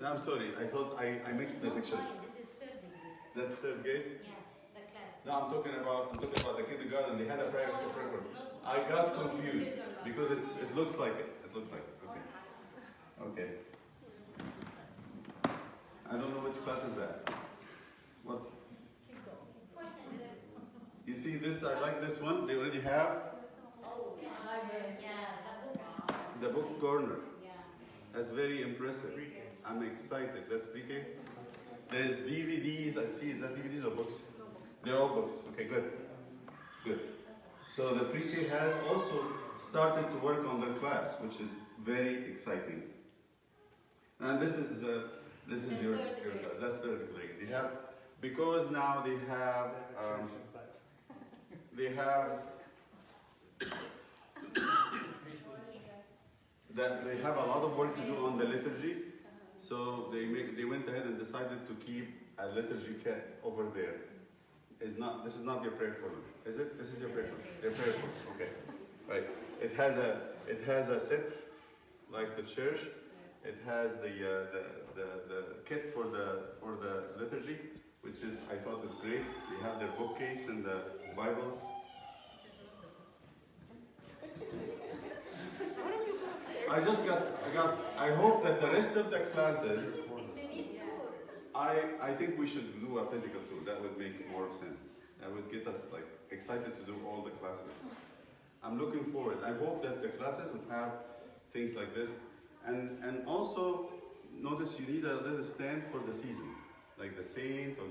No, I'm sorry. I thought I mixed the pictures. This is third degree. That's third grade. Yeah, the class. No, I'm talking about the kindergarten. They had a prayer. I This got is not in the confused kindergarten. because it looks like it. It looks like it. Okay. Okay. I don't know which class is that. What? You see this? I like this one. They already have Oh, yeah, the book corner. yeah. That's very impressive. I'm excited. That's pre-K. There's DVDs. I see. Is that DVDs or books? They're all books. Okay, good. Good. So the pre-K has also started to work on their class, which is very exciting. And this is your class. That's third grade. They have, because now they have that they have a lot of work to do on the liturgy. So they went ahead and decided to keep a liturgy kit over there. This is not your prayer corner, is it? This is your prayer corner. Your prayer corner. Okay. Right. It has a set like the church. It has the kit for the liturgy, which is I thought is great. They have their bookcase and the Bibles. I hope that the rest of the classes, I think we should do a physical tour. That would make more sense. That would get us like excited to do all the classes. I'm looking forward. I hope that the classes would have things like this. And also notice you need a little stand for the season, like the saint or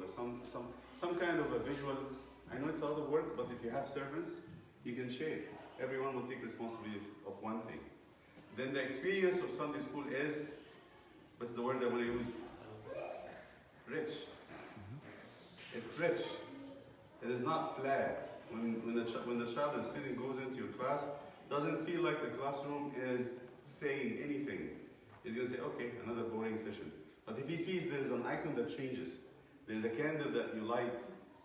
some kind of a visual. I know it's a lot of work, but if you have servants, you can share. Everyone will take responsibility of one thing. Then the experience of Sunday school is, what's the word I want to use? Rich. It's rich. It is not flat. When the child and student goes into your class, doesn't feel like the classroom is saying anything. He's going to say, okay, another boring session. But if he sees there is an icon that changes, there's a candle that you light,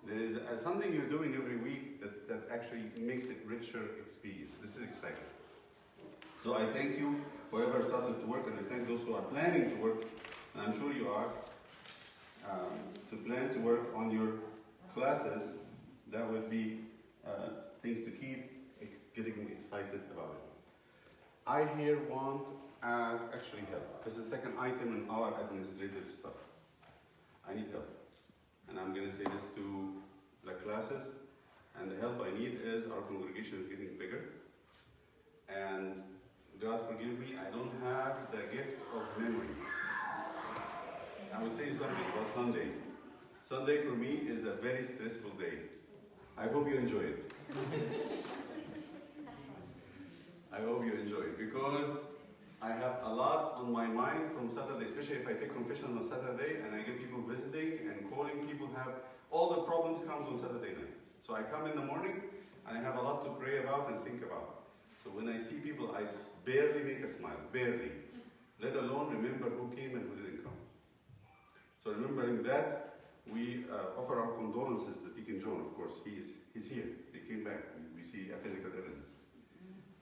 there is something you're doing every week that actually makes it richer experience. This is exciting. So I thank you, whoever started to work, and I thank those who are planning to work, and I'm sure you are, to plan to work on your classes. That would be things to keep getting excited about it. I here want actually help. This is the second item in our administrative stuff. I need help. And I'm going to say this to the classes. And the help I need is our congregation is getting bigger. And God forgive me, I don't have the gift of memory. I will tell you something about Sunday. Sunday for me is a very stressful day. I hope you enjoy it. I hope you enjoy it because I have a lot on my mind from Saturday, especially if I take confession on Saturday and I get people visiting and calling. People have all the problems comes on Saturday night. So I come in the morning and I have a lot to pray about and think about. So when I see people, I barely make a smile, barely. Let alone remember who came and who didn't come. So remembering that, we offer our condolences to Deacon John, of course. He's here. He came back. We see a physical evidence.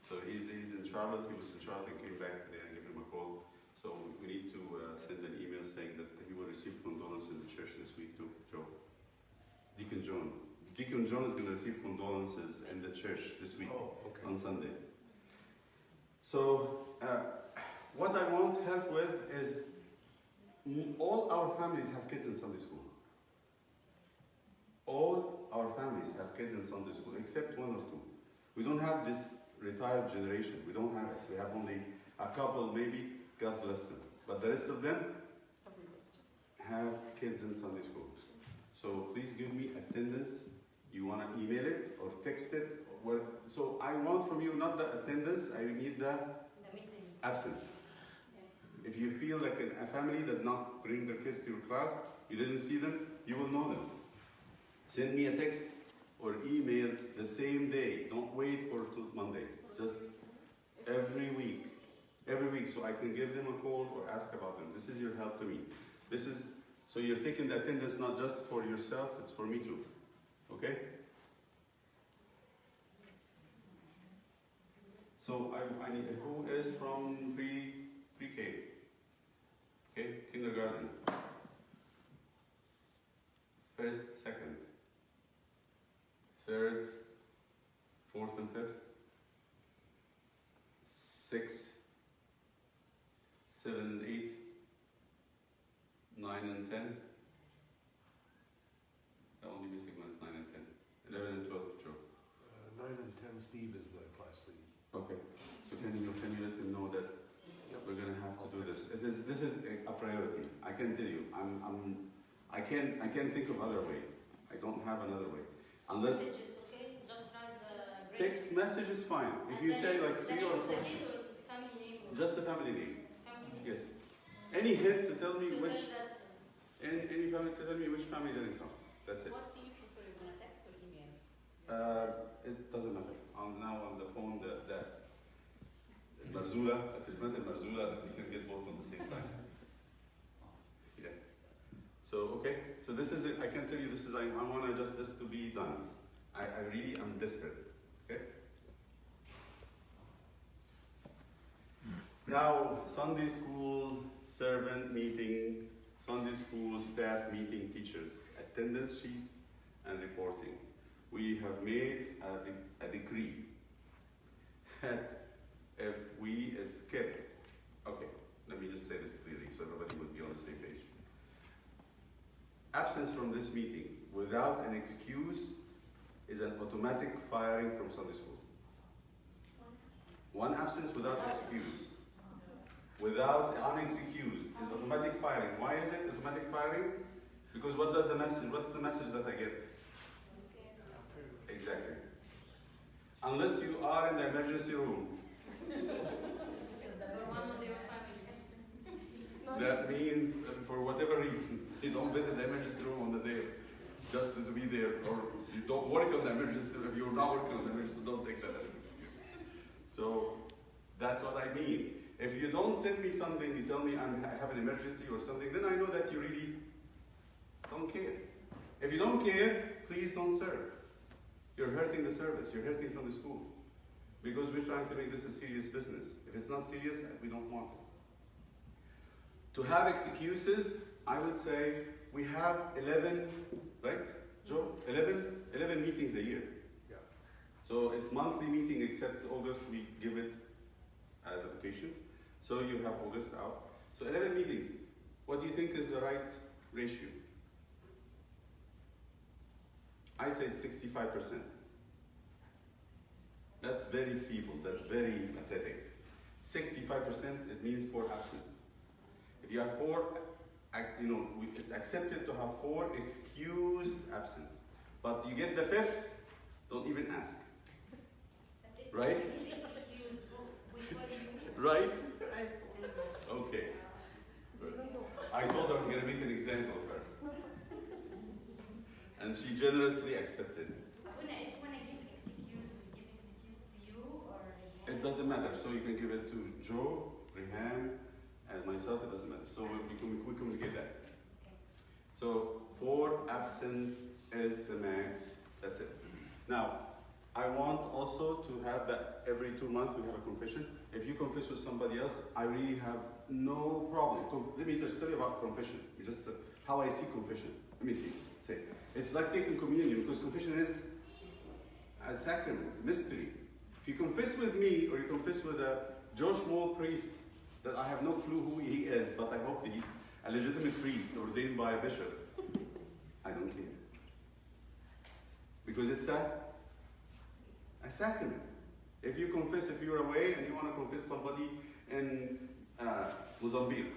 So he's in Charlotte. He was in Charlotte and came back there and gave him a call. So we need to send an email saying that he will receive condolences in the church this week too, Joe. Deacon John. Deacon John is going to receive condolences in the church this week on Sunday. So what I want help with is all our families have kids in Sunday school. All our families have kids in Sunday school, except one or two. We don't have this retired generation. We don't have it. We have only a couple, maybe. God bless them. But the rest of them have kids in Sunday school. So please give me attendance. You want to email it or text it? So I want from you not the attendance. I need the missing absence. If you feel like a family that not bring their kids to your class, you didn't see them, you will know them. Send me a text or email the same day. Don't wait for Monday. Just every week, so I can give them a call or ask about them. This is your help to me. So you're taking the attendance not just for yourself, it's for me too. Okay? So I need who is from pre-K? Okay, kindergarten. first, second, third, fourth and fifth, 6, 7 and 8, 9 and 10. The only missing one is 9 and 10. 11 and 12, Joe. 9 and 10, Steve is the class lead. Okay. So can you let him know that we're gonna have to do this? This is a priority. I can tell you. I can't think of other way. I don't have another way. Unless Messages, okay? Just write the grade. text message is fine. If And you then say like the 3 name or of the 4, kid or the family name. Or just the family name. family name. Yes. Any hint to tell me To which get that, any family to tell me which family didn't come. That's it. What do you prefer? You want to text or email? It doesn't matter. I'm now on the phone that Marzula, التليفونات المرزولة you can get both on the same time. Yeah. So okay. So this is it. I can tell you this is I want just this to be done. I really am desperate. Okay. Now Sunday school servant meeting, Sunday school staff meeting teachers, attendance sheets and reporting. We have made a decree. If we skip, okay, let me just say this clearly so everybody would be on the same page. Absence from this meeting without an excuse is an automatic firing from Sunday school. One absence without excuse, without unexcused, is automatic firing. Why is it automatic firing? Because what does the message, what's the message that I get? Exactly. Unless you are in the emergency room, or one of your family. that means for whatever reason, you don't visit the emergency room on the day just to be there, or you don't work on the emergency room. If you're not working on the emergency room, don't take that as an excuse. So that's what I mean. If you don't send me something, you tell me I have an emergency or something, then I know that you really don't care. If you don't care, please don't serve. You're hurting the service, you're hurting Sunday school. Because we're trying to make this a serious business. If it's not serious, we don't want it. To have excuses, I would say we have 11, right, Joe? 11 meetings a year. Yeah. So it's monthly meeting except August, we give it as a vacation. So you have August out. So 11 meetings. What do you think is the right ratio? I say 65%. That's very feeble, that's very pathetic. 65%, it means 4 absence. If you have 4, it's accepted to have 4 excused absence. But you get the 5th, don't even ask. Right? Right? Okay. I told her I'm going to make an example of her. And she generously accepted. When I give excuse, we give excuse to you or It doesn't matter. So you can give it to Joe, Rehan, and myself. It doesn't matter. So we communicate that. Okay. So 4 absence is the max. That's it. Now, I want also to have that every 2 months we have a confession. If you confess with somebody else, I really have no problem. Let me just tell you about confession. Just how I see confession. Let me see. Say, it's like taking communion because confession is a sacrament, mystery. If you confess with me or you confess with a Joe Schmoll priest that I have no clue who he is, but I hope he's a legitimate priest ordained by a bishop, I don't care. Because it's a sacrament. If you confess, if you're away and you want to confess somebody in Mozambique,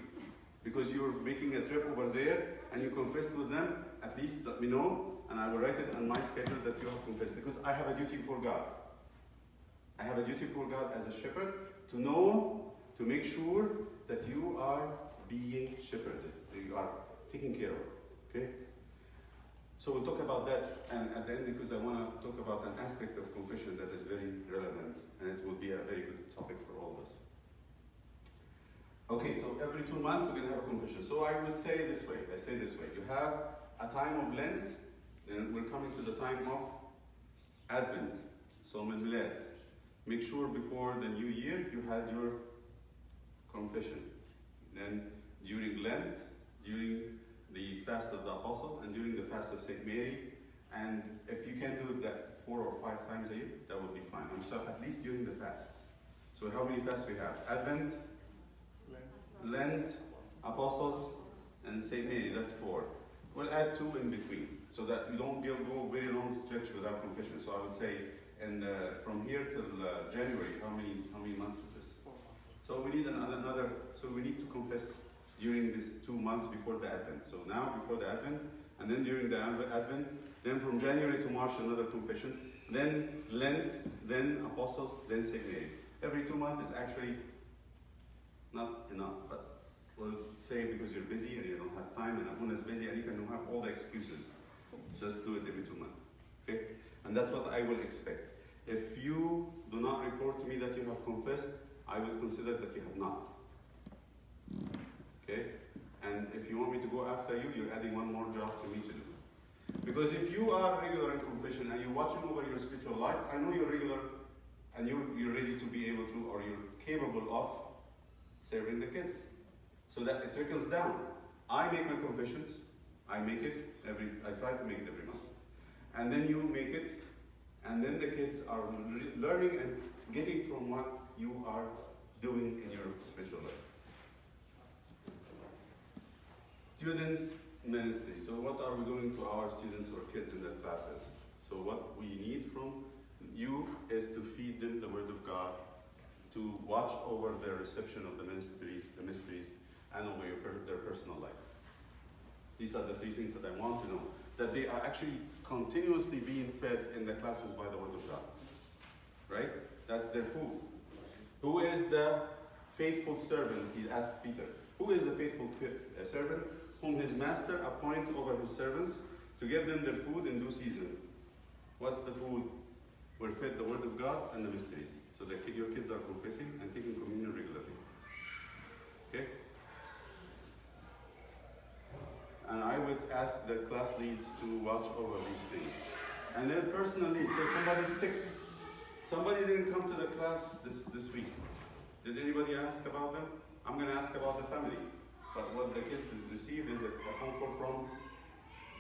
because you're making a trip over there and you confessed with them, at least let me know and I will write it on my schedule that you have confessed. Because I have a duty for God. I have a duty for God as a shepherd to know, to make sure that you are being shepherded, that you are taken care of. Okay? So we'll talk about that and at the end because I want to talk about an aspect of confession that is very relevant and it will be a very good topic for all of us. Okay, so every 2 months we're going to have a confession. So I will say this way, you have a time of Lent, then we're coming to the time of Advent, Sawm al-Milad. Make sure before the new year you had your confession. Then during Lent, during the fast of the Apostle and during the fast of St. Mary. And if you can do that 4 or 5 times a year, that would be fine. So at least during the fasts. So how many fasts we have? Advent, Lent, Apostles, and St. Mary, that's 4. We'll add 2 in between, so that you don't go very long stretch without confession. So I would say, from here till January, how many months is this? 4 months. So we need another. So we need to confess during these 2 months before the Advent. So now before the Advent, and then during the Advent, then from January to March another confession, then Lent, then Apostles, then St. Mary. Every 2 months is actually not enough, but we'll say because you're busy and you don't have time, and Abuna is busy and you can have all the excuses. Just do it every 2 months. Okay? And that's what I will expect. If you do not report to me that you have confessed, I will consider that you have not. Okay? And if you want me to go after you, you're adding one more job to me to do. Because if you are regular in confession and you're watching over your spiritual life, I know you're regular and you're ready to be able to, or you're capable of serving the kids. So that it trickles down. I make my confessions. I make it I try to make it every month. And then you make it, and then the kids are learning and getting from what you are doing in your spiritual life. Students ministry. So what are we doing to our students or kids in their classes? So what we need from you is to feed them the Word of God, to watch over their reception of the mysteries, and over their personal life. These are the 3 things that I want to know. That they are actually continuously being fed in the classes by the Word of God. Right? That's their food. Who is the faithful servant? He asked Peter. Who is the faithful servant whom his master appoint over his servants to give them their food in due season? What's the food? We're fed the Word of God and the mysteries. So that your kids are confessing and taking communion regularly. Okay? And I would ask the class leads to watch over these things. And then personally, so somebody's sick. Somebody didn't come to the class this week. Did anybody ask about them? I'm going to ask about the family. But what the kids received is a phone call from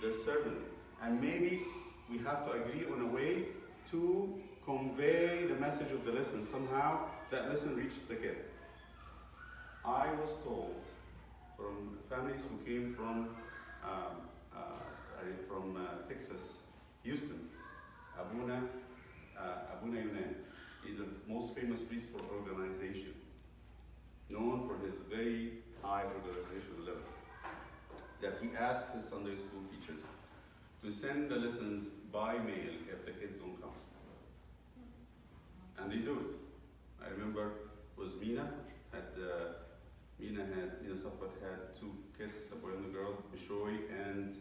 their servant. And maybe we have to agree on a way to convey the message of the lesson. Somehow that lesson reached the kid. I was told from families who came from Texas, Houston, Abuna Yunan. He's the most famous priest for organization, known for his very high organizational level. That he asked his Sunday school teachers to send the lessons by mail if the kids don't come. And they do it. I remember it was Mina Safwat had 2 kids, a boy and a girl, Bishoy and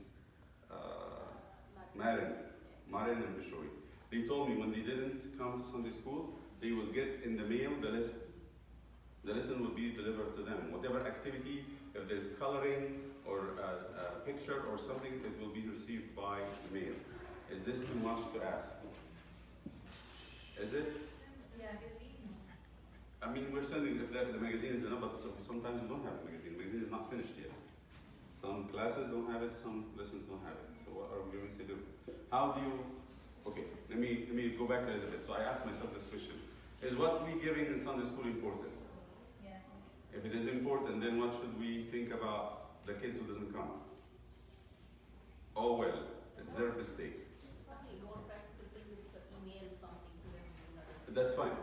Marin and Bishoy. They told me when they didn't come to Sunday school, they would get in the mail the lesson. The lesson would be delivered to them. Whatever activity, if there's coloring or a picture or something, it will be received by mail. Is this too much to ask? Is it? I mean, we're sending, if the magazine is enough, but sometimes we don't have a magazine. The magazine is not finished yet. Some classes don't have it, some lessons don't have it. So what are we going to do? How do you, okay, let me go back a little bit. So I asked myself this question. Is what we giving in Sunday school important? Yes. If it is important, then what should we think about the kids who doesn't come? Oh well, it's their mistake. Okay, more practical thing is to email something to them. That's fine.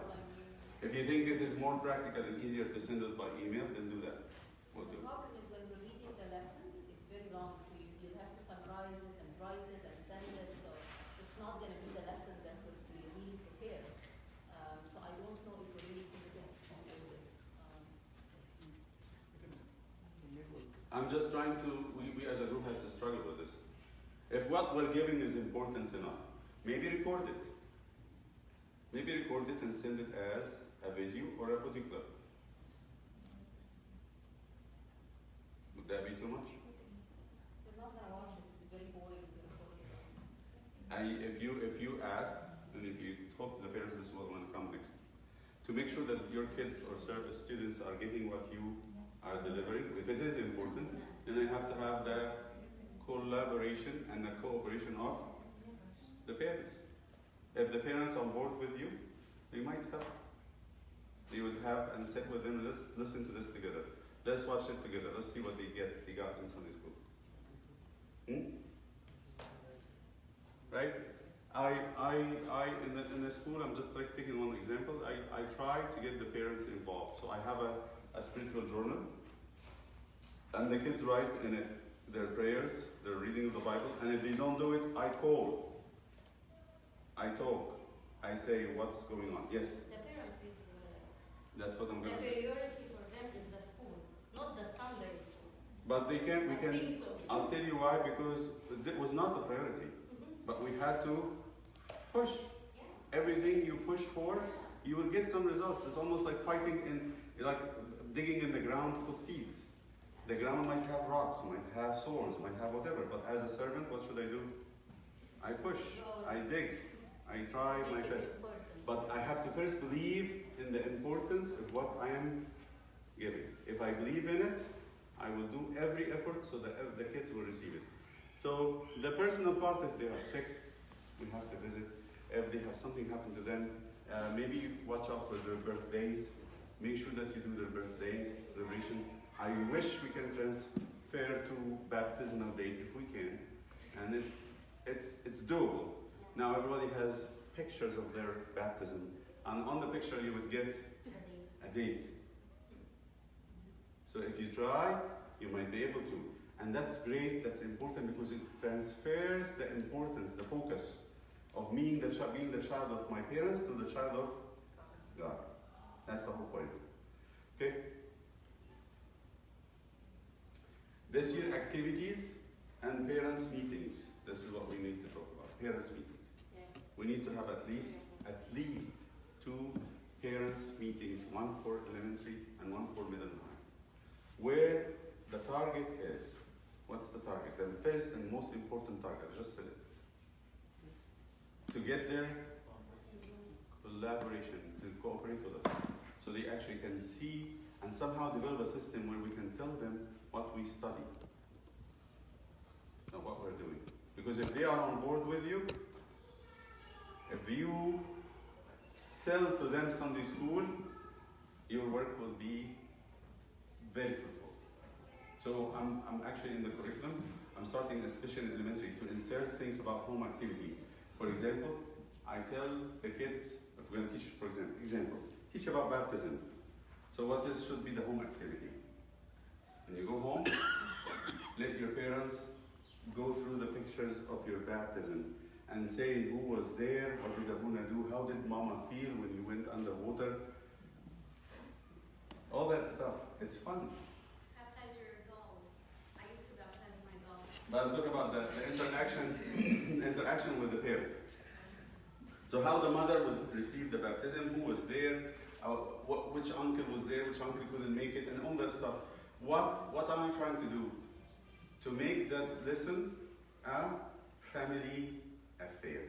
If you think it is more practical and easier to send it by email, then do that. We'll The do. problem is when you're reading the lesson, it's very long, so you'll have to summarize it and write it and send it, so it's not going to be the lesson that would be really prepared. So I don't know if we're really committed to all this. I'm just trying to, we as a group has to struggle with this. If what we're giving is important enough, maybe record it. Maybe record it and send it as a video or a particular. Would that be too much? They're not going to watch it, it's very boring to record it. If you ask, and if you talk to the parents, this is what will come next. To make sure that your kids or service students are getting what you are delivering. If it is important, then I have to have the collaboration and the cooperation of the parents. If the parents are on board with you, they might help. They would have and sit with them, let's listen to this together. Let's watch it together. Let's see what they got in Sunday school. Right? In the school, I'm just like taking one example. I try to get the parents involved. So I have a spiritual journal, and the kids write in it their prayers, their reading of the Bible, and if they don't do it, I call. I talk. I say what's going on. Yes, The parent is, that's what I'm the going to say. priority for them is the school, not the Sunday school. But we I can. think so. I'll tell you why, because it was not the priority. But we had to push. Yeah. Everything you push for, you will get some results. It's almost like fighting like digging in the ground to put seeds. The ground might have rocks, might have swords, might have whatever. But as a servant, what should I do? I push, I dig, I try my Make it best. important. But I have to first believe in the importance of what I am giving. If I believe in it, I will do every effort so that the kids will receive it. So the personal part, if they are sick, we have to visit. If they have something happen to them, maybe watch out for their birthdays. Make sure that you do their birthdays celebration. I wish we can transfer to baptismal date if we can, and it's doable. Now everybody has pictures of their baptism, and on the picture you would get a date. So if you try, you might be able to. And that's great, that's important because it transfers the importance, the focus of being the child of my parents to the child of God. That's the whole point. Okay? This year, activities and parents' meetings. This is what we need to talk about. Parents' meetings. Yeah. We need to have at least 2 parents' meetings, one for elementary and one for middle high, where the target is. What's the target? The first and most important target, I just said it. To get their collaboration, to cooperate with us. So they actually can see and somehow develop a system where we can tell them what we study, not what we're doing. Because if they are on board with you, if you sell to them Sunday school, your work will be very fruitful. So I'm actually in the curriculum, I'm starting especially in elementary to insert things about home activity. For example, I tell the kids, if we're going to teach, for example, teach about baptism. So what should be the home activity? When you go home, let your parents go through the pictures of your baptism and say who was there, what did Abuna do, how did Mama feel when you went underwater. All that stuff, it's fun. Baptize your dolls. I used to baptize my dolls. But I'm talking about the interaction with the parent. So how the mother would receive the baptism, who was there, which uncle was there, which uncle couldn't make it, and all that stuff. What am I trying to do? To make that lesson a family affair.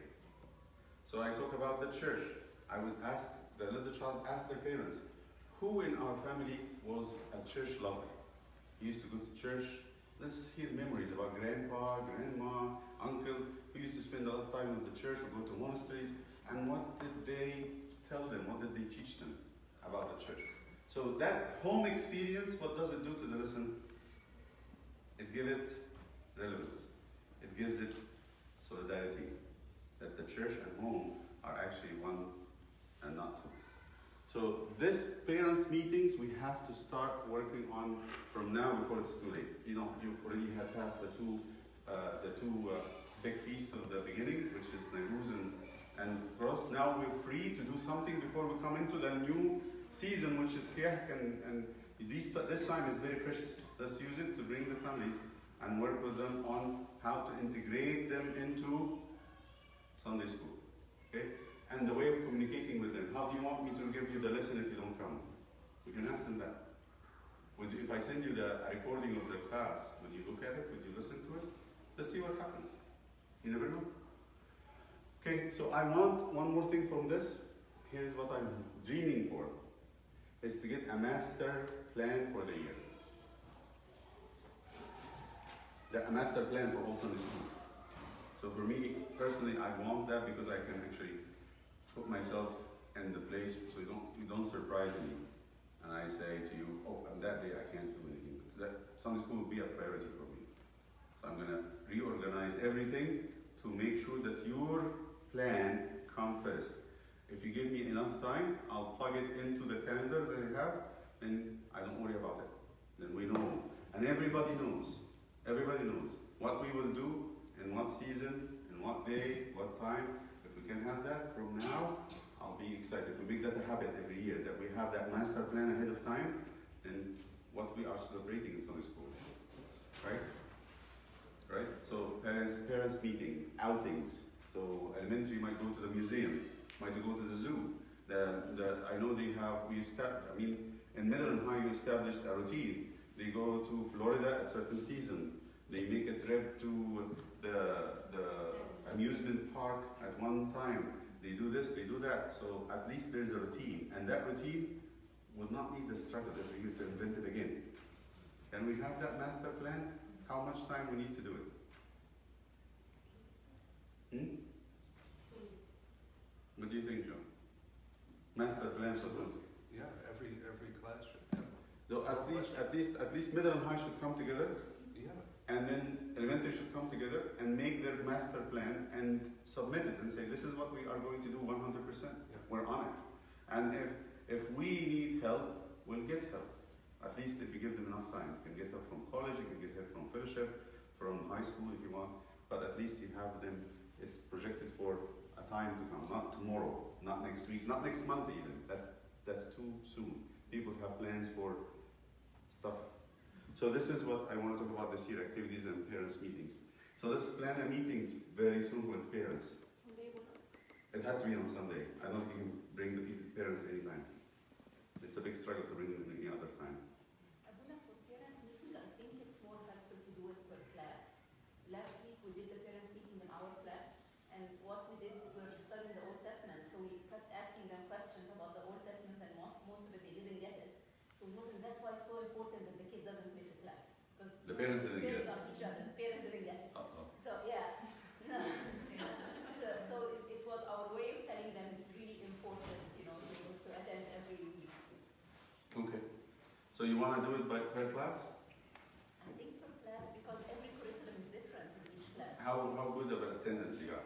So I talk about the church. I was asked, the little child asked their parents, who in our family was a church lover? He used to go to church. Let's hear memories about grandpa, grandma, uncle, who used to spend a lot of time with the church or go to monasteries. And what did they tell them? What did they teach them about the church? So that home experience, what does it do to the lesson? It gives it relevance. It gives it solidarity. That the church and home are actually one and not two. So this parents' meetings, we have to start working on from now before it's too late. You know, you've already had passed the two big feasts of the beginning, which is Nairuz and Frost. Now we're free to do something before we come into the new season, which is Kiyak, and this time is very precious. Let's use it to bring the families and work with them on how to integrate them into Sunday school. Okay? And the way of communicating with them. How do you want me to give you the lesson if you don't come? We can ask them that. If I send you the recording of the class, would you look at it? Would you listen to it? Let's see what happens. You never know. Okay, so I want one more thing from this. Here's what I'm dreaming for, is to get a master plan for the year. a master plan for all Sunday school. So for me personally, I want that because I can actually put myself in the place so you don't surprise me. And I say to you, oh, on that day I can't do anything. That Sunday school will be a priority for me. So I'm gonna reorganize everything to make sure that your plan comes first. If you give me enough time, I'll plug it into the calendar that I have, and I don't worry about it. Then we know, and everybody knows what we will do, in what season, in what day, what time. If we can have that from now, I'll be excited. If we make that a habit every year, that we have that master plan ahead of time, then what we are celebrating in Sunday school, right? Right? So parents meeting, outings. So elementary might go to the museum, might go to the zoo. I know in middle and high you established a routine. They go to Florida at certain season. They make a trip to the amusement park at one time. They do this, they do that. So at least there's a routine. And that routine would not need the struggle every year to invent it again. Can we have that master plan? How much time we need to do it? What do you think, John? Master plan for Yeah, every class should have. So at least middle and high should come together, Yeah. and then elementary should come together and make their master plan and submit it and say, this is what we are going to do 100%. Yeah. We're on it. And if we need help, we'll get help. At least if you give them enough time. You can get help from college, you can get help from fellowship, from high school if you want, but at least you have them, it's projected for a time to come, not tomorrow, not next week, not next month even. That's too soon. People have plans for stuff. So this is what I want to talk about this year, activities and parents meetings. So let's plan a meeting very soon with parents. It had to be on Sunday. I don't think you can bring the parents anytime. It's a big struggle to bring them any other time. Abuna, for parents meeting, I think it's more helpful to do it per class. Last week we did the parents meeting in our class, and what we did, we were studying the Old Testament, so we kept asking them questions about the Old Testament, and most of it they didn't get it. So we noticed that's why it's so important that the kid doesn't miss a class. Because The parents didn't get it. on each other, parents didn't get it. Uh-oh. So yeah, so it was our way of telling them it's really important, to attend every week. Okay. So you want to do it per class? I think per class, because every curriculum is different in each class. How good of an attendance you got?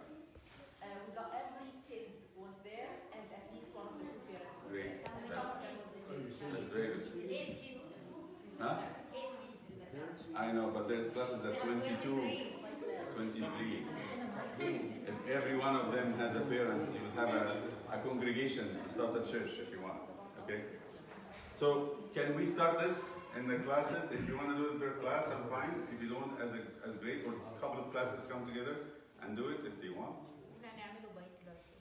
We got every kid was there, and at least one of the two parents were Great. there. And some of them was the kids. That's very good. 8 kids. Huh? 8 kids in the class. I know, but there's classes at 22, 23. If every one of them has a parent, you would have a congregation to start a church if you want. Okay? So can we start this in the classes? If you want to do it per class, I'm fine. If you don't, as great, or a couple of classes come together and do it if they want.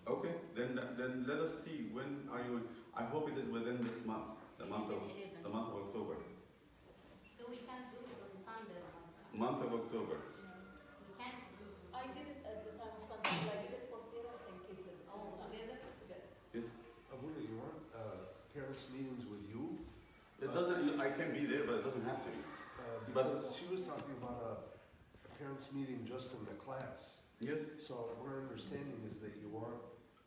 Okay, then let us see. When are you? I hope it is within this month, the month of October. So we can't do it on Sunday. Month of October. We can't do it. I did it at the time of Sunday, so I did it for parents and kids at the same All time. together? Together. Yes. Abuna, you want parents' meetings with you? It doesn't. I can be there, but it doesn't have to be. Because she was talking about a parents' meeting just in the class. Yes. So our understanding is that you want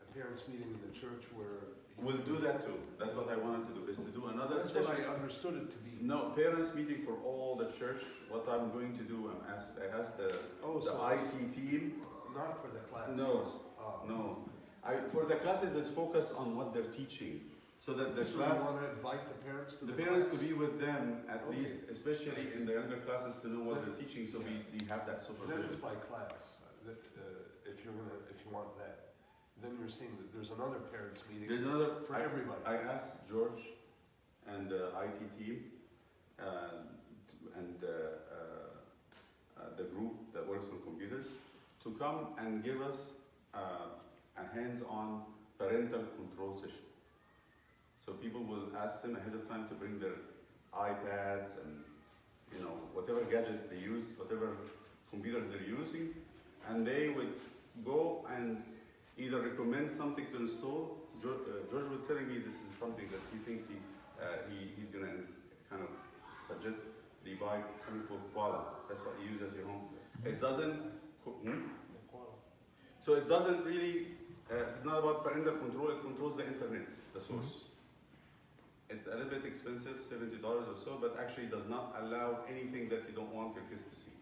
a parents' meeting in the church where... We'll do that too. That's what I wanted to do. Is to do another That's what session. I understood it to be. No, parents meeting for all the church. What I'm going to do, I asked the Oh, so IC team. not for the class. No, no. For the classes, it's focused on what they're teaching, so that the So class, you want to invite the parents to the the parents to class? be with them at Okay. least, especially in the younger classes, to know what they're teaching. So we have that Not supervision. just by class, if you want that. Then you're saying that there's another parents' meeting There's another. for everybody. I asked George and the IT team and the group that works on computers to come and give us a hands-on parental control session. So people will ask them ahead of time to bring their iPads and whatever gadgets they use, whatever computers they're using, and they would go and either recommend something to install. George was telling me this is something that he thinks he's going to kind of suggest They buy something called Koala. That's what you use at your home. It doesn't. So it doesn't really. It's not about parental control. It controls the internet, the source. It's a little bit expensive, $70 or so, but actually does not allow anything that you don't want your kids to see.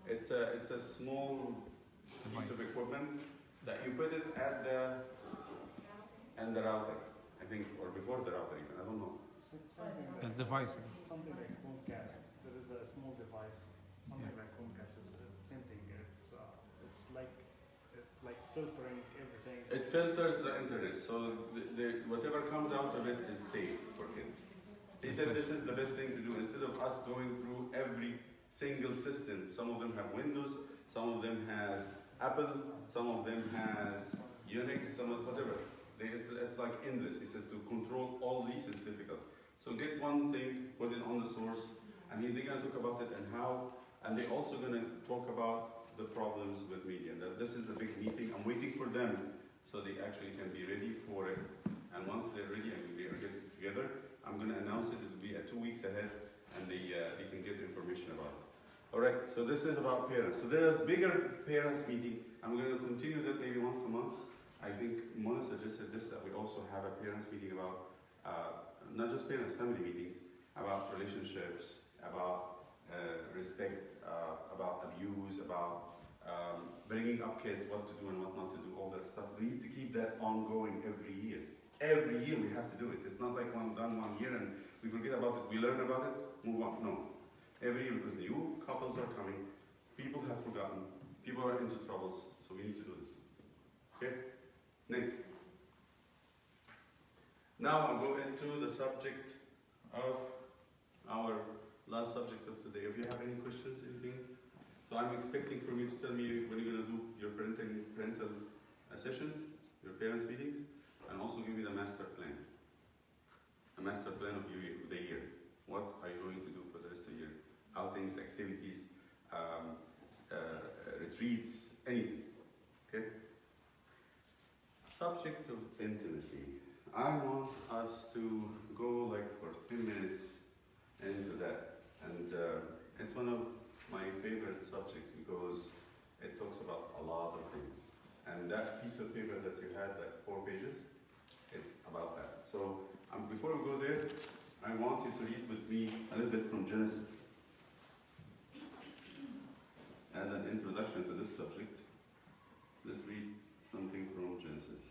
It's a small piece of equipment that you put it at the router, I think, or before the router even. I don't know. As devices. Something like Chromecast. There is a small device. Something like Chromecast is the same thing. It's like filtering everything. It filters the internet, so whatever comes out of it is safe for kids. They said this is the best thing to do instead of us going through every single system. Some of them have Windows, some of them has Apple, some of them has Unix, some of whatever. It's like endless. He says to control all these is difficult. So get one thing, put it on the source, and they're going to talk about it and how, and they're also going to talk about the problems with media. And this is a big meeting. I'm waiting for them so they actually can be ready for it. And once they're ready and we are getting together, I'm going to announce it. It will be 2 weeks ahead, and they can get information about it. All right. So this is about parents. So there is bigger parents meeting. I'm going to continue that maybe once a month. I think Mona suggested this, that we also have a parents meeting about not just parents, family meetings, about relationships, about respect, about abuse, about bringing up kids, what to do and what not to do, all that stuff. We need to keep that ongoing every year. Every year we have to do it. It's not like done 1 year and we forget about it, we learn about it, move on. No. Every year, because new couples are coming, people have forgotten, people are into troubles, so we need to do this. Okay? Next. Now I'll go into the subject of our last subject of today. If you have any questions, anything. So I'm expecting from you to tell me when you're going to do your parental sessions, your parents' meetings, and also give me the master plan. A master plan of the year. What are you going to do for the rest of the year? Outings, activities, retreats, anything. Okay? Subject of intimacy. I want us to go like for 10 minutes into that. And it's one of my favorite subjects because it talks about a lot of things. And that piece of paper that you had, like 4 pages, it's about that. So before we go there, I want you to read with me a little bit from Genesis. As an introduction to this subject, let's read something from Genesis.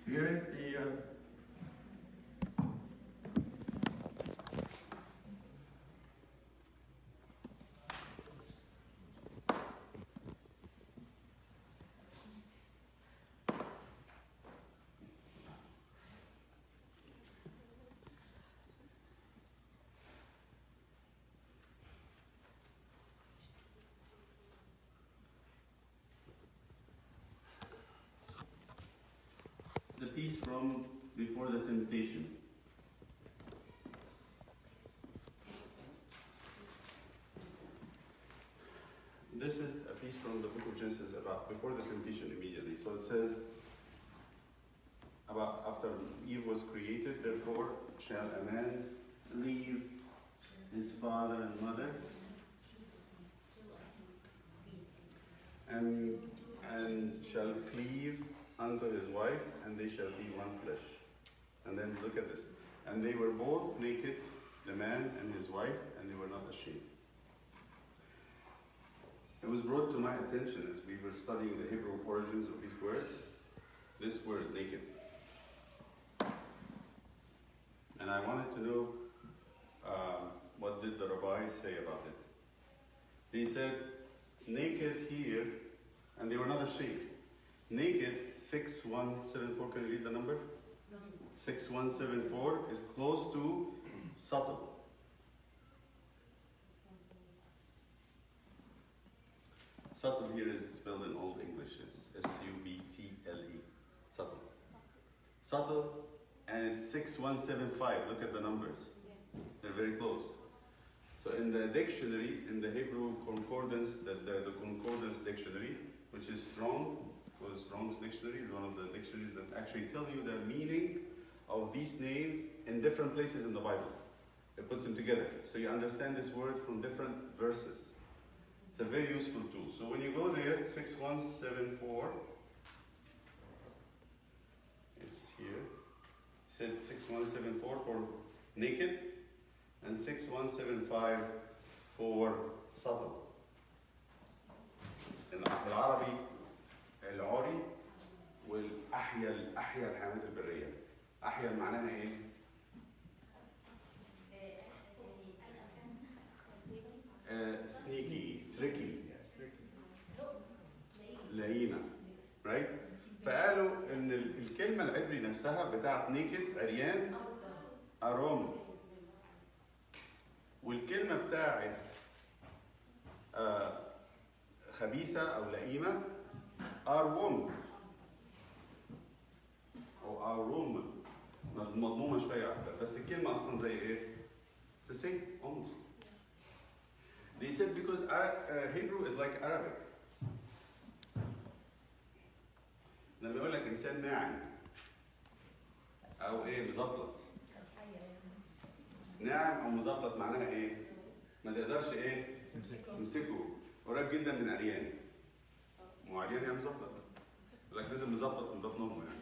Here is the piece from Before the Temptation. This is a piece from the book of Genesis about before the temptation immediately. So it says about after Eve was created, therefore shall a man leave his father and mother and shall cleave unto his wife, and they shall be one flesh. And then look at this. And they were both naked, the man and his wife, and they were not ashamed. It was brought to my attention as we were studying the Hebrew origins of these words, this word, naked. And I wanted to know what did the rabbis say about it. They said naked here, and they were not ashamed. Naked 6174. Can you read the number? 6174 is close to subtle. Subtle here is spelled in Old English. It's S-U-B-T-L-E. Subtle. Subtle, and it's 6175. Look at the numbers. They're very close. So in the dictionary, in the Hebrew concordance, the concordance dictionary, which is Strong, or the Strong's dictionary, is one of the dictionaries that actually tell you the meaning of these names in different places in the Bible. It puts them together, so you understand this word from different verses. It's a very useful tool. So when you go there, 6174, it's here. You said 6174 for naked, and 6175 for subtle. العربي العري والأحيا الحيوانات البرية. أحيا معناها إيه؟ Sneaky, tricky, لئيمة, right? فقالوا إن الكلمة العبري نفسها بتاعت naked عريان أروم، والكلمة بتاعت خبيثة أو لئيمة أروم أو أروم، مضمومة شوية أكتر، بس الكلمة أصلا زي إيه؟ It's the same, almost. They said because Hebrew is like Arabic. لما يقول لك إنسان ناعم أو إيه مزفلط. ناعم أو مزفلط معناها إيه؟ ما تقدرش إيه؟ تمسكه. قريب جدا من عريان. مو عريان يعني مزفلط. يقول لك لازم مزفلط من بطن أمه يعني.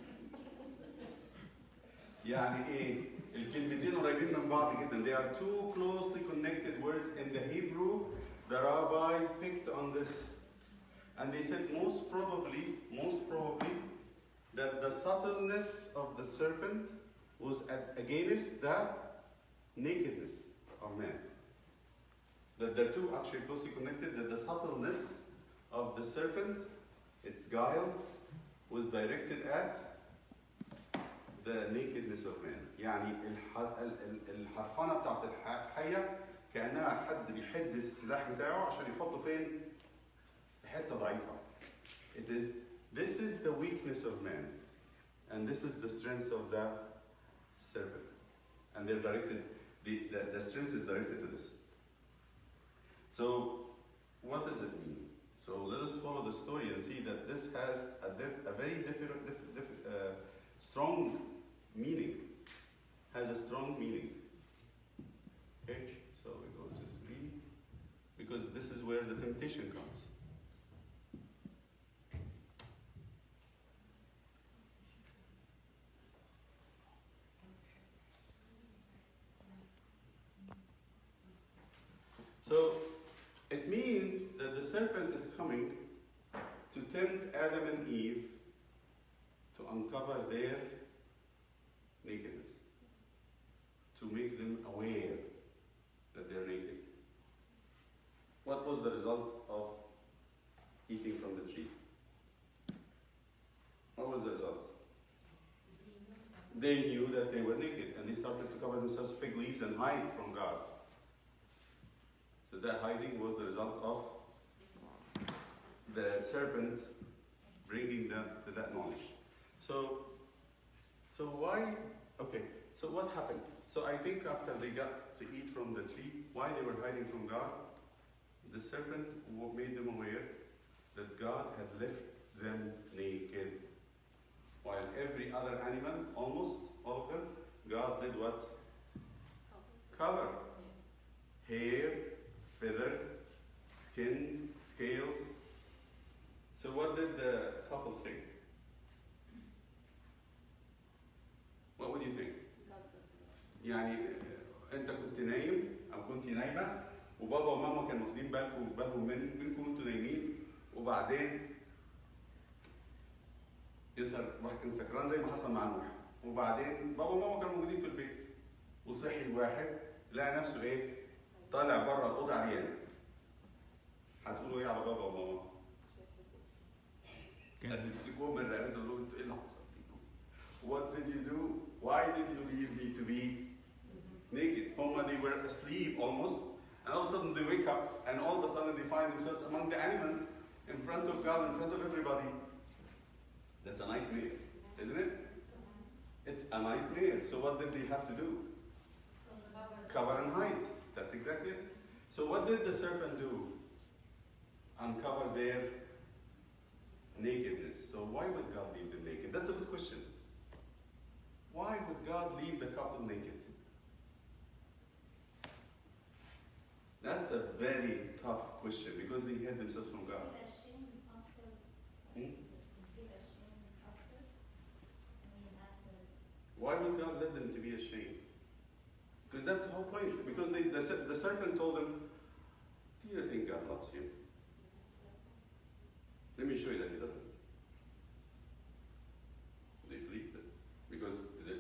يعني إيه؟ الكلمتين قريبين من بعض جدا. They are two closely connected words in the Hebrew. The rabbis picked on this, and they said most probably, that the subtleness of the serpent was against the nakedness of man. That the two actually closely connected. That the subtleness of the serpent, its guile, was directed at the nakedness of man. يعني الحرفنة بتاعت الحية كأنها حد بيحد السلاح بتاعه عشان يحطه فين؟ في حتة ضعيفة. This is the weakness of man, and this is the strength of the serpent. And they're directed. The strength is directed to this. So, what does it mean? So let us follow the story and see that this has a very strong meaning. Has a strong meaning. Okay, so we go to 3, because this is where the temptation comes. So it means that the serpent is coming to tempt Adam and Eve to uncover their nakedness, to make them aware that they're naked. What was the result of eating from the tree? What was the result? They knew that they were naked, and they started to cover themselves with fig leaves and hide from God. So that hiding was the result of the serpent bringing them to that knowledge. So why? Okay, so what happened? So I think after they got to eat from the tree, why they were hiding from God? The serpent made them aware that God had left them naked. While every other animal, almost all of them, God did what? Cover. Hair, feather, skin, scales. So what did the couple think? What would you think? يعني انت كنت نايم او كنت نايمه وبابا وماما كانوا واخدين بالهم منكم وانتوا نايمين، وبعدين يظهر واحد كان سكران زي ما حصل مع نوح، وبعدين بابا وماما كانوا موجودين في البيت وصحي الواحد لقى نفسه ايه؟ طالع بره الاوضه عريان. هتقولوا ايه على بابا وماما؟ هتمسكوهم من رقبته وتقولوا انتوا ايه اللي حصل فيكم؟ What did you do? Why did you leave me to be naked? Home, they were asleep almost, and all of a sudden they wake up, and all of a sudden they find themselves among the animals, in front of God, in front of everybody. That's a nightmare, isn't it? It's a nightmare. So what did they have to do? Cover and hide. That's exactly it. So what did the serpent do? Uncover their nakedness. So why would God leave them naked? That's a good question. Why would God leave the couple naked? That's a very tough question because they hid themselves from God. Hmm? Why would God let them to be ashamed? Because that's the whole point. Because the serpent told them, do you think God loves you? Let me show you that he doesn't. They believe this. Because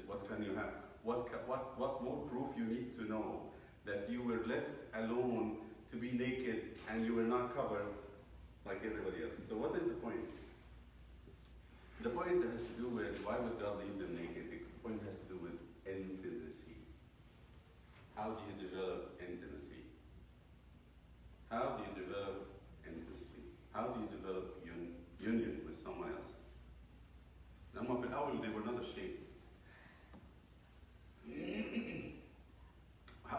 what can you have? What more proof you need to know that you were left alone to be naked and you were not covered like everybody else? So what is the point? The point has to do with why would God leave them naked? The point has to do with intimacy. How do you develop intimacy? How do you develop intimacy? How do you develop union with someone else? Now, في الأول they were not ashamed.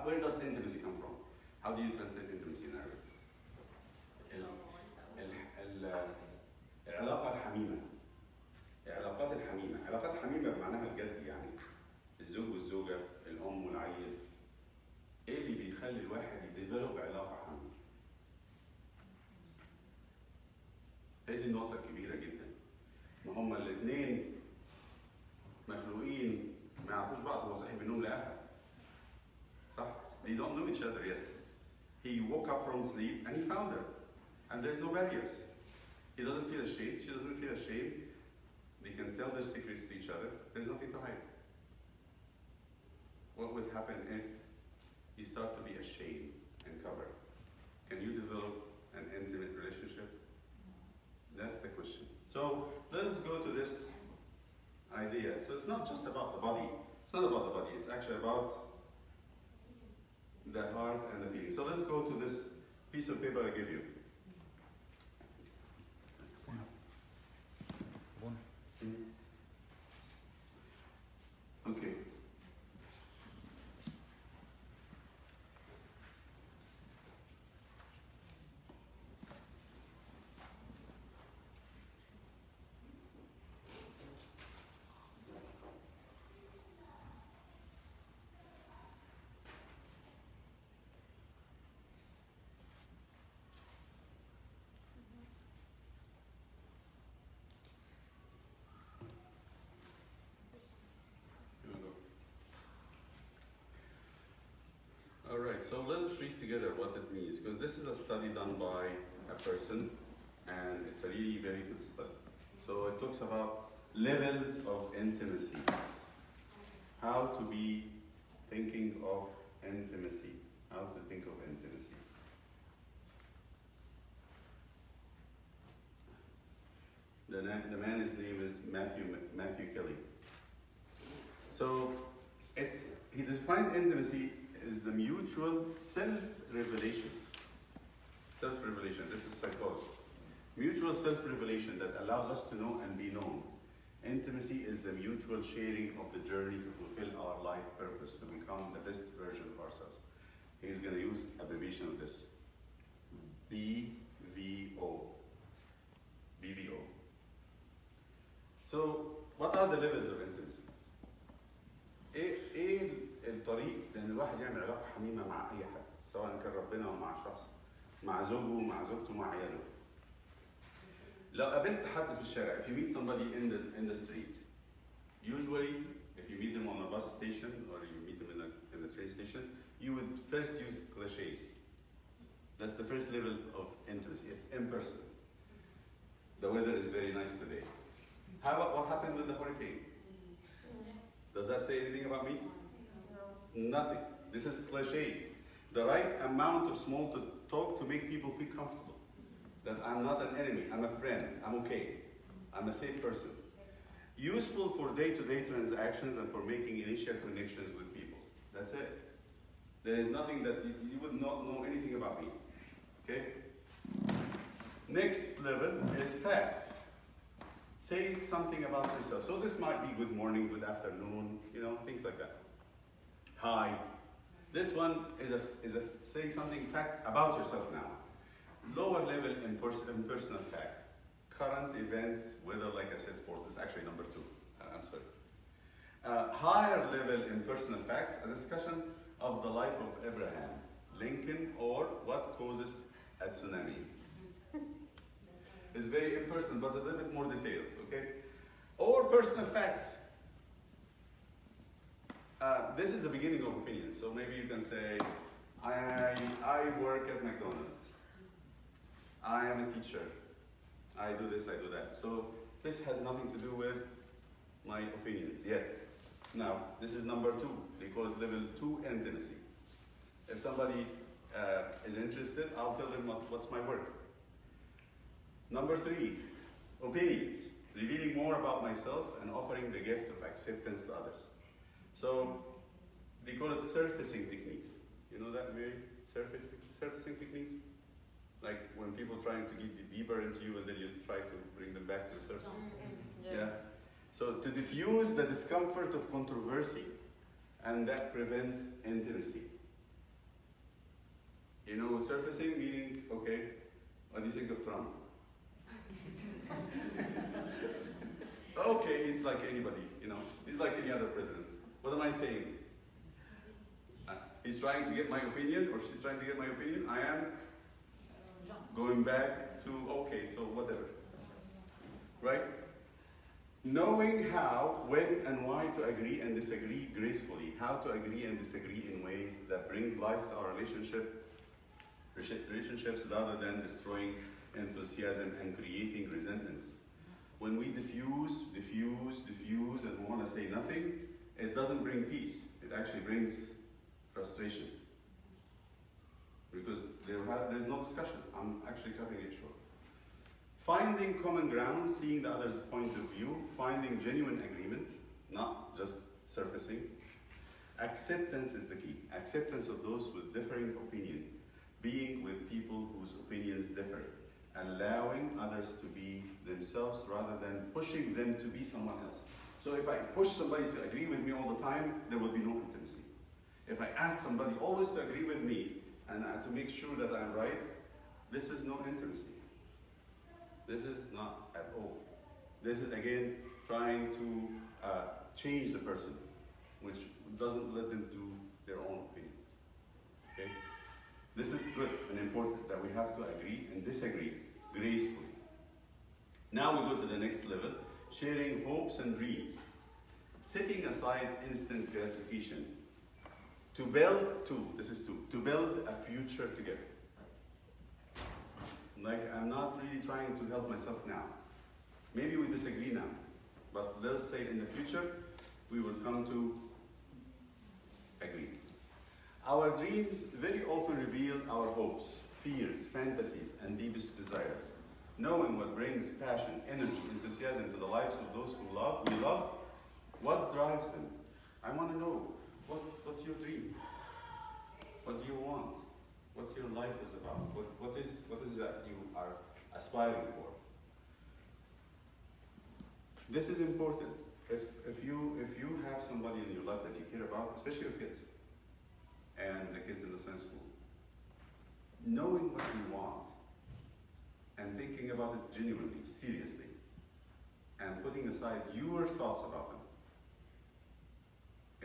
Where does intimacy come from? How do you translate intimacy in Arabic? العلاقة الحميمة. العلاقات الحميمة. علاقات حميمة بمعناها الجد يعني. الزوج والزوجة، الأم والعيل. إيه اللي بيخلي الواحد يديفلوب علاقة حميمة؟ هي دي النقطة الكبيرة جدا. ما هما الاثنين مخلوقين ما يعرفوش بعض. هو صحي بالنوم لقاها. صح؟ They don't know each other yet. He woke up from sleep and he found her. And there's no barriers. He doesn't feel ashamed. She doesn't feel ashamed. They can tell their secrets to each other. There's nothing to hide. What would happen if you start to be ashamed and covered? Can you develop an intimate relationship? That's the question. So let us go to this idea. So it's not just about the body. It's not about the body. It's actually about the heart and the feeling. So let's go to this piece of paper I give you. Okay. All right, so let us read together what it means, because this is a study done by a person, and it's a really very good study. So it talks about levels of intimacy, how to be thinking of intimacy, how to think of intimacy. The man's name is Matthew Kelly. So he defined intimacy is the mutual self-revelation. Self-revelation, this is psychology. Mutual self-revelation that allows us to know and be known. Intimacy is the mutual sharing of the journey to fulfill our life purpose, to become the best version of ourselves. He's going to use abbreviation of this. BVO. BVO. So, what are the levels of intimacy? ايه الطريق لان الواحد يعمل علاقه حميمه مع اي حد سواء كان ربنا او مع شخص مع زوجه مع زوجته مع عياله. لو قابلت حد في الشارع, if you meet somebody in the street, usually if you meet them on a bus station or you meet them in the train station, you would first use cliches. That's the first level of intimacy. It's impersonal. The weather is very nice today. How about what happened with the hurricane? Does that say anything about me? Nothing. This is cliches. The right amount of small talk to make people feel comfortable. that I'm not an enemy, I'm a friend, I'm okay, I'm a safe person. Useful for day-to-day transactions and for making initial connections with people. That's it. There is nothing that you would not know anything about me. Okay? Next level is facts. Say something about yourself. So this might be good morning, good afternoon, things like that. Hi. This one is a say something fact about yourself now. Lower level impersonal fact. Current events, weather, like I said, sports. It's actually number 2. I'm sorry. Higher level impersonal facts, a discussion of the life of Abraham Lincoln or what causes a tsunami. It's very impersonal, but a little bit more details, okay? Or personal facts. This is the beginning of opinions, so maybe you can say, I work at McDonald's. I am a teacher. I do this, I do that. So this has nothing to do with my opinions yet. Now, this is number 2. They call it level 2 intimacy. If somebody is interested, I'll tell them what's my work. Number 3, opinions. Revealing more about myself and offering the gift of acceptance to others. So they call it surfacing techniques. You know that, Mary? Surfacing techniques? Like when people trying to get deeper into you and then you try to bring them back to the surface. Yeah. So to diffuse the discomfort of controversy, and that prevents intimacy. Surfacing meaning, okay, what do you think of Trump? Okay, he's like anybody, he's like any other president. What am I saying? He's trying to get my opinion, or she's trying to get my opinion. I am going back to, okay, so whatever. Right? Knowing how, when, and why to agree and disagree gracefully. How to agree and disagree in ways that bring life to our relationships rather than destroying enthusiasm and creating resentments. When we diffuse, and want to say nothing, it doesn't bring peace. It actually brings frustration. Because there's no discussion. I'm actually cutting it short. Finding common ground, seeing the other's point of view, finding genuine agreement, not just surfacing. Acceptance is the key. Acceptance of those with differing opinion. Being with people whose opinions differ. Allowing others to be themselves rather than pushing them to be someone else. So if I push somebody to agree with me all the time, there will be no intimacy. If I ask somebody always to agree with me and to make sure that I'm right, this is no intimacy. This is not at all. This is again trying to change the person, which doesn't let them do their own opinions. Okay? This is good and important that we have to agree and disagree gracefully. Now we go to the next level, sharing hopes and dreams. Setting aside instant gratification to build to build a future together. Like, I'm not really trying to help myself now. Maybe we disagree now, but let's say in the future, we will come to agree. Our dreams very often reveal our hopes, fears, fantasies, and deepest desires. Knowing what brings passion, energy, enthusiasm to the lives of those we love, what drives them? I want to know, what's your dream? What do you want? What's your life is about? What is that you are aspiring for? This is important. If you have somebody in your life that you care about, especially your kids, and the kids in the same school, knowing what you want and thinking about it genuinely, seriously, and putting aside your thoughts about them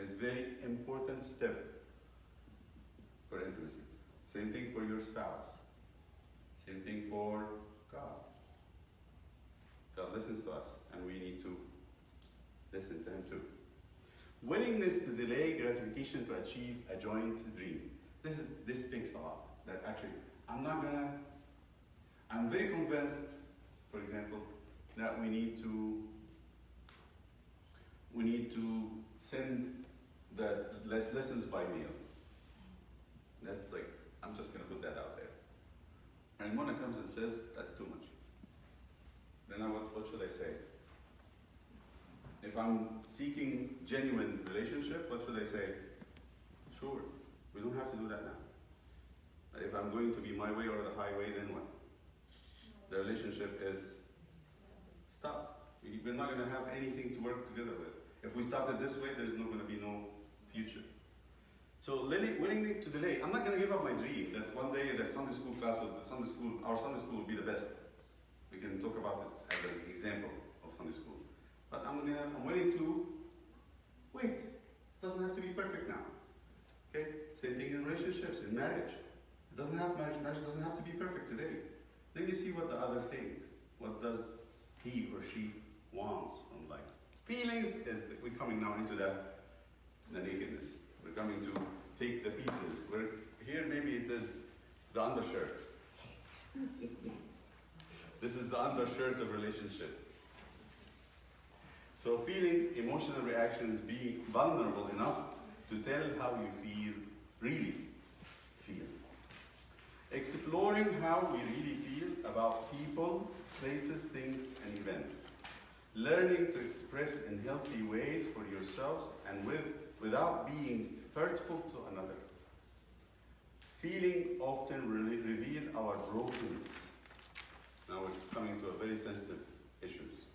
is very important step for intimacy. Same thing for your spouse. Same thing for God. God listens to us, and we need to listen to Him too. Willingness to delay gratification to achieve a joint dream. This takes a lot. That actually, I'm very convinced, for example, that we need to send the lessons by mail. That's like, I'm just going to put that out there. And Mona comes and says, that's too much. Then what should I say? If I'm seeking genuine relationship, what should I say? Sure, we don't have to do that now. If I'm going to be my way or the highway, then what? The relationship is stop. We're not going to have anything to work together with. If we started this way, there's not going to be no future. So willingly to delay. I'm not going to give up my dream that one day that Sunday school class, our Sunday school will be the best. We can talk about it as an example of Sunday school. But I'm willing to wait. It doesn't have to be perfect now. Okay? Same thing in relationships, in marriage. It doesn't have marriage doesn't have to be perfect today. Then you see what the other thinks. What does he or she wants from life? Feelings is we're coming now into the nakedness. We're coming to take the pieces. Here maybe it is the undershirt. This is the undershirt of relationship. So feelings, emotional reactions, be vulnerable enough to tell how you really feel. Exploring how we really feel about people, places, things, and events. Learning to express in healthy ways for yourselves and without being hurtful to another. Feeling often reveal our brokenness. Now we're coming to a very sensitive issues.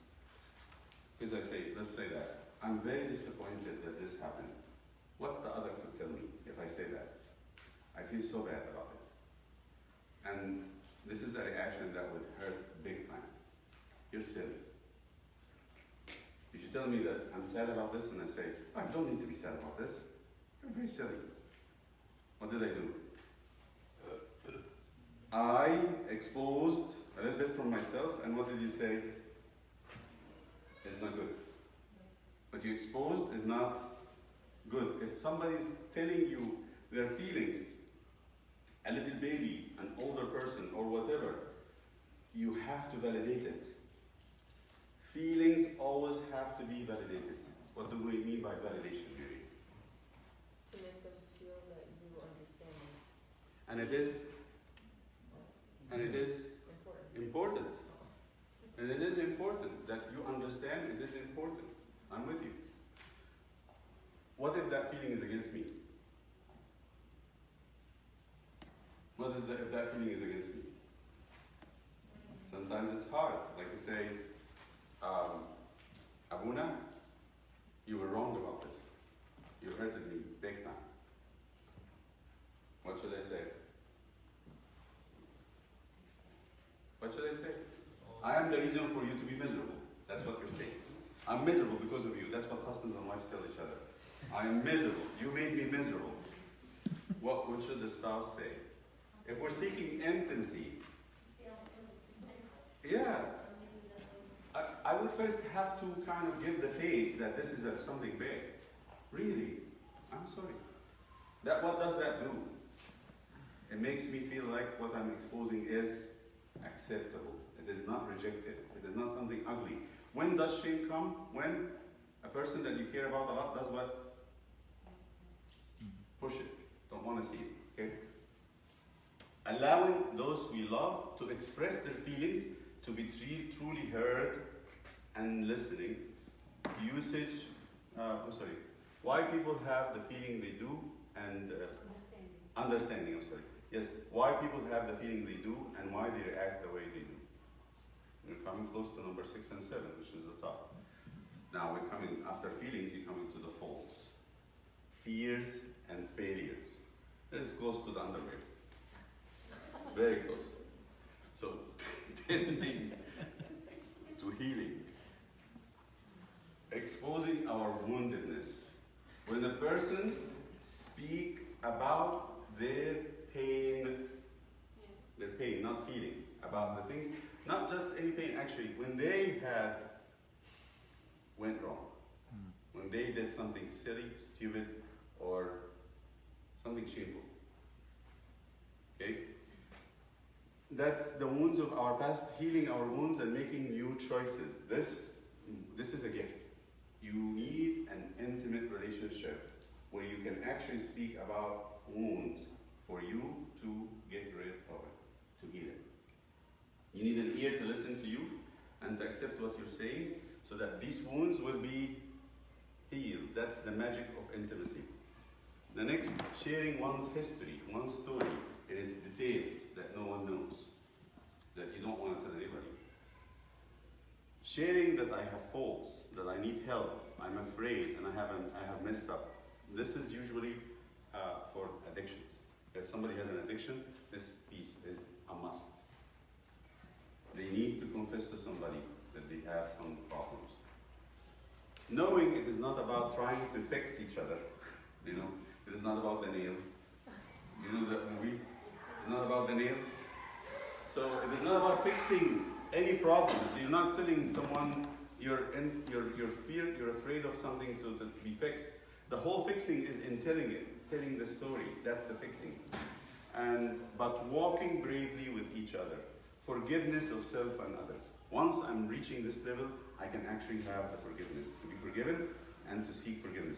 Because let's say that. I'm very disappointed that this happened. What the other could tell me if I say that? I feel so bad about it. And this is a reaction that would hurt big time. You're silly. If you tell me that I'm sad about this and I say, oh, I don't need to be sad about this. You're very silly. What did I do? I exposed a little bit from myself, and what did you say? It's not good. What you exposed is not good. If somebody's telling you their feelings, a little baby, an older person, or whatever, you have to validate it. Feelings always have to be validated. What do we mean by validation, Mary? To make them feel that you understand them. And it is important. And it is important that you understand it is important. I'm with you. What if that feeling is against me? What is if that feeling is against me? Sometimes it's hard. Like you say, Abuna, you were wrong about this. You hurted me big time. What should I say? What should I say? I am the reason for you to be miserable. That's what you're saying. I'm miserable because of you. That's what husbands and wives tell each other. I am miserable. You made me miserable. What should the spouse say? If we're seeking intimacy, yeah, I would first have to kind of give the face that this is something big. Really, I'm sorry. What does that do? It makes me feel like what I'm exposing is acceptable. It is not rejected. It is not something ugly. When does shame come? When a person that you care about a lot does what? Push it. Don't want to see it. Okay? Allowing those we love to express their feelings, to be truly heard and listening. Why people have the feeling they do and understanding. Yes, why people have the feeling they do and why they react the way they do. We're coming close to number 6 and 7, which is the top. Now we're coming, after feelings, you're coming to the faults. Fears and failures. This is close to the underwear. Very close. So, tending to healing. Exposing our woundedness. When a person speaks about their pain, not feeling, about the things, not just any pain, actually, when they went wrong, when they did something silly, stupid, or something shameful. Okay? That's the wounds of our past, healing our wounds and making new choices. This is a gift. You need an intimate relationship where you can actually speak about wounds for you to get rid of it, to heal it. You need an ear to listen to you and to accept what you're saying so that these wounds will be healed. That's the magic of intimacy. The next, sharing one's history, one's story in its details that no one knows, that you don't want to tell anybody. Sharing that I have faults, that I need help, I'm afraid, and I have messed up. This is usually for addictions. If somebody has an addiction, this piece is a must. They need to confess to somebody that they have some problems. Knowing it is not about trying to fix each other, you know, it is not about the nail. You know that movie? It's not about the nail. So it is not about fixing any problems. You're not telling someone you're afraid of something so to be fixed. The whole fixing is in telling the story. That's the fixing. But walking bravely with each other. Forgiveness of self and others. Once I'm reaching this level, I can actually have the forgiveness. To be forgiven and to seek forgiveness.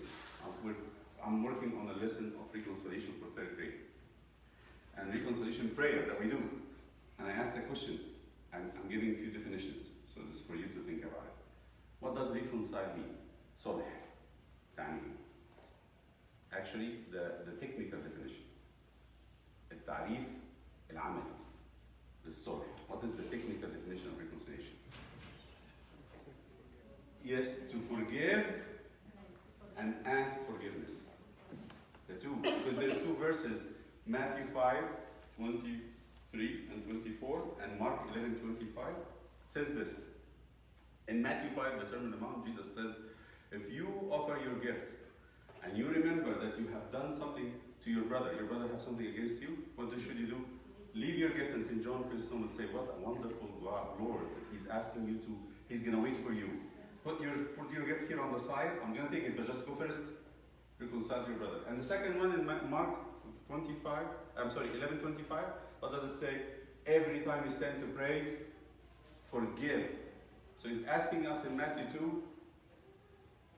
I'm working on a lesson of reconciliation for 3rd grade. And reconciliation prayer that we do. And I asked the question, I'm giving a few definitions, so this is for you to think about it. What does reconcile mean? Solh, tani. Actually, the technical definition. التعريف العملي للصلح. What is the technical definition of reconciliation? Yes, to forgive and ask forgiveness. The two, because there's 2 verses, Matthew 5:23 and 24, and Mark 11:25 says this. In Matthew 5, the Sermon on the Mount, Jesus says, if you offer your gift and you remember that you have done something to your brother has something against you, what should you do? Leave your gift, and St. John Chrysostom would say, what a wonderful God, Lord, that he's asking you to, he's going to wait for you. Put your gift here on the side, I'm going to take it, but just go first, reconcile to your brother. And the second one in Mark 11:25, what does it say? Every time you stand to pray, forgive. So he's asking us in Matthew 2,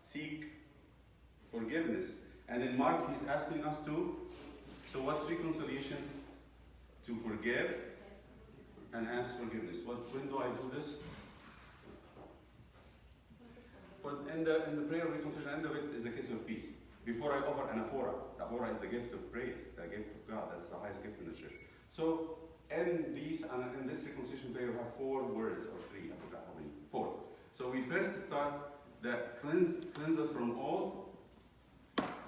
seek forgiveness. And in Mark, he's asking us to, so what's reconciliation? To forgive and ask forgiveness. When do I do this? But in the prayer of reconciliation, the end of it is a kiss of peace. Before I offer anaphora, the anaphora is the gift of praise, the gift of God. That's the highest gift in the church. So in this reconciliation prayer, you have 4 words, or 3, I forgot how many. 4. So we first start that cleanse us from all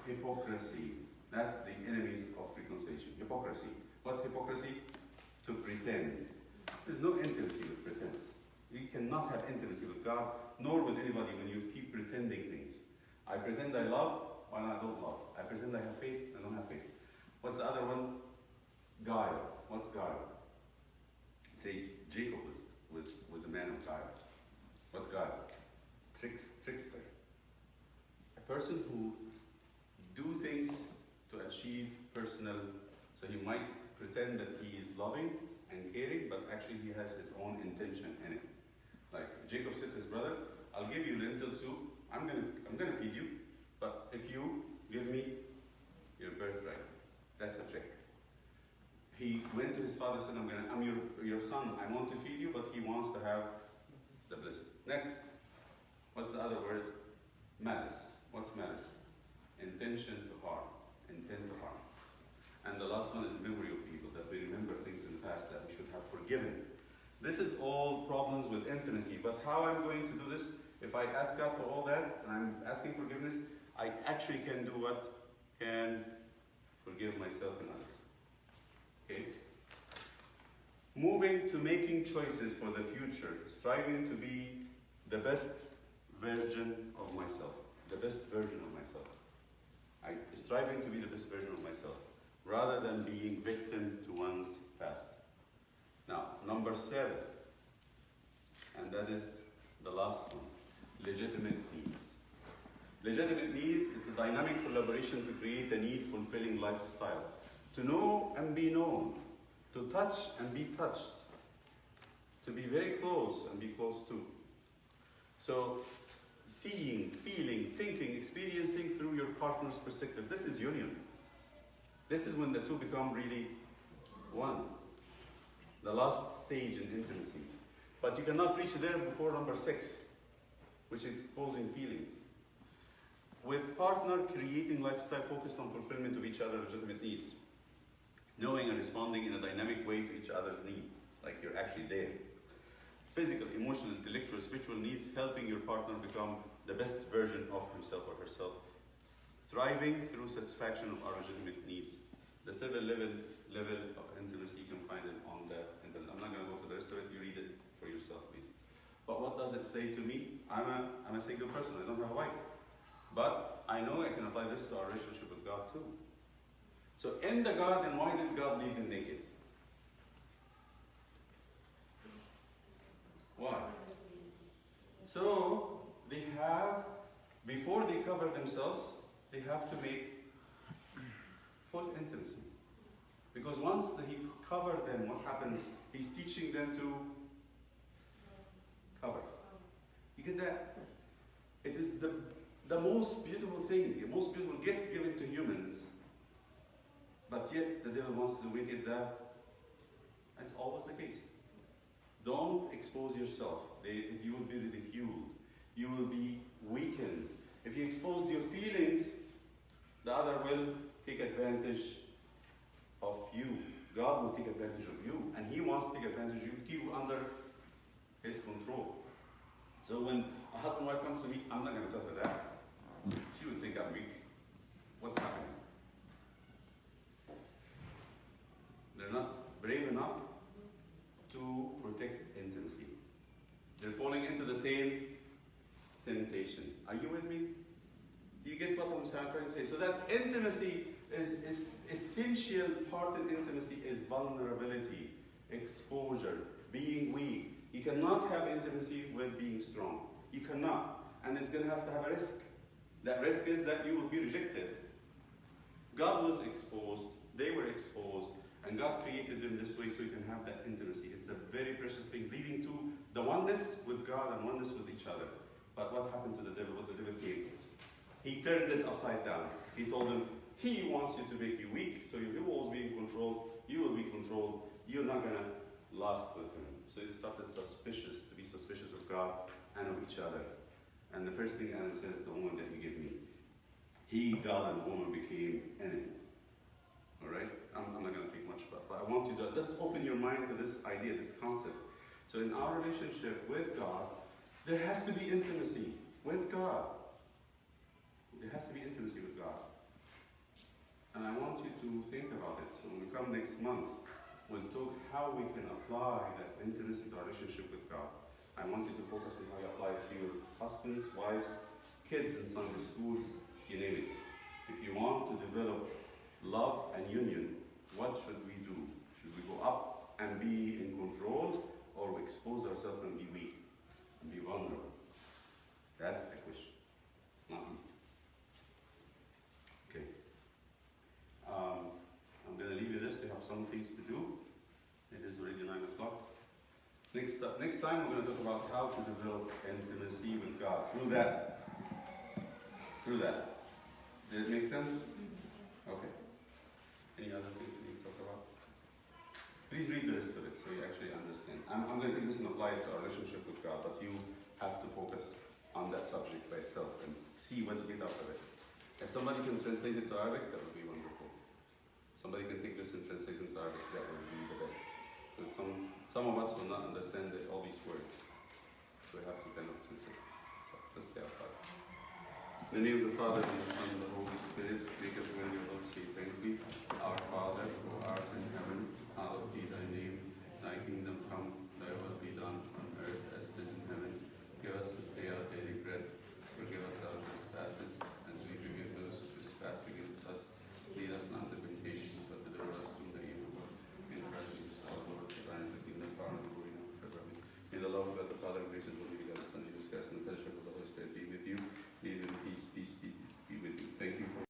hypocrisy. That's the enemies of reconciliation. Hypocrisy. What's hypocrisy? To pretend. There's no intimacy with pretense. You cannot have intimacy with God, nor with anybody when you keep pretending things. I pretend I love when I don't love. I pretend I have faith, I don't have faith. What's the other one? Guile. What's guile? Say Jacob was a man of guile. What's guile? Trickster. A person who do things to achieve personal, so he might pretend that he is loving and caring, but actually he has his own intention in it. Like Jacob said to his brother, I'll give you lentil soup, I'm gonna feed you, but if you give me your birthright. That's a trick. He went to his father and said, I'm your son, I want to feed you, but he wants to have the blessing. Next, what's the other word? Malice. What's malice? Intention to harm. Intent to harm. And the last one is memory of evil, that we remember things in the past that we should have forgiven. This is all problems with intimacy, but how I'm going to do this, if I ask God for all that, and I'm asking forgiveness, I actually can do what? Can forgive myself and others. Okay? Moving to making choices for the future, striving to be the best version of myself, the best version of myself. Striving to be the best version of myself, rather than being victim to one's past. Now, number 7, and that is the last one, legitimate needs. Legitimate needs is a dynamic collaboration to create a need-fulfilling lifestyle. To know and be known, to touch and be touched, to be very close and be close to. So, seeing, feeling, thinking, experiencing through your partner's perspective. This is union. This is when the two become really one. the last stage in intimacy. But you cannot reach there before number 6, which is exposing feelings. With partner, creating lifestyle focused on fulfillment of each other's legitimate needs. Knowing and responding in a dynamic way to each other's needs, like you're actually there. Physical, emotional, intellectual, spiritual needs, helping your partner become the best version of himself or herself. Thriving through satisfaction of our legitimate needs. The 7 level of intimacy, you can find it on the internet. I'm not going to go to the rest of it, you read it for yourself, please. But what does it say to me? I'm a single person, I don't have a wife. But I know I can apply this to our relationship with God too. So in the garden, why did God leave them naked? Why? So they have, before they cover themselves, they have to make full intimacy. Because once he covered them, what happens? He's teaching them to cover. You get that? It is the most beautiful thing, the most beautiful gift given to humans. But yet the devil wants to make it that. That's always the case. Don't expose yourself. You will be ridiculed. You will be weakened. If you expose your feelings, the other will take advantage of you. God will take advantage of you, and He wants to take advantage of you to keep you under His control. So when a husband and wife comes to me, I'm not going to tell her that. She would think I'm weak. What's happening? They're not brave enough to protect intimacy. They're falling into the same temptation. Are you with me? Do you get what I'm trying to say? So that intimacy is essential part in intimacy is vulnerability, exposure, being weak. You cannot have intimacy with being strong. You cannot. And it's going to have a risk. That risk is that you will be rejected. God was exposed, they were exposed, and God created them this way so you can have that intimacy. It's a very precious thing, leading to the oneness with God and oneness with each other. But what happened to the devil? What the devil came? He turned it upside down. He told them, he wants you to make you weak, so you will always be in control, you will be controlled, you're not going to last with him. So he started to be suspicious of God and of each other. And the first thing Adam says, the woman that you give me. He, God, and the woman became enemies. Alright? I'm not going to take much about it, but I want you to just open your mind to this idea, this concept. So in our relationship with God, there has to be intimacy with God. There has to be intimacy with God. And I want you to think about it. So when we come next month, we'll talk how we can apply that intimacy to our relationship with God. I want you to focus on how you apply it to your husbands, wives, kids in Sunday school, you name it. If you want to develop love and union, what should we do? Should we go up and be in control, or expose ourselves and be weak and be vulnerable? That's the question. It's not easy. Okay. I'm going to leave you this. You have some things to do. It is already 9 o'clock. Next time we're going to talk about how to develop intimacy with God. Through that. Did it make sense? Okay. Any other things we need to talk about? Please read the rest of it so you actually understand. I'm going to take this and apply it to our relationship with God, but you have to focus on that subject by itself and see what you get out of it. If somebody can translate it to Arabic, that would be wonderful. Somebody can take this and translate it to Arabic, that would be the best. Because some of us will not understand all these words. So we have to kind of translate. So let's say our Father. In the name of the Father, and the Son, and the Holy Spirit, make us when you will say thank you. Our Father,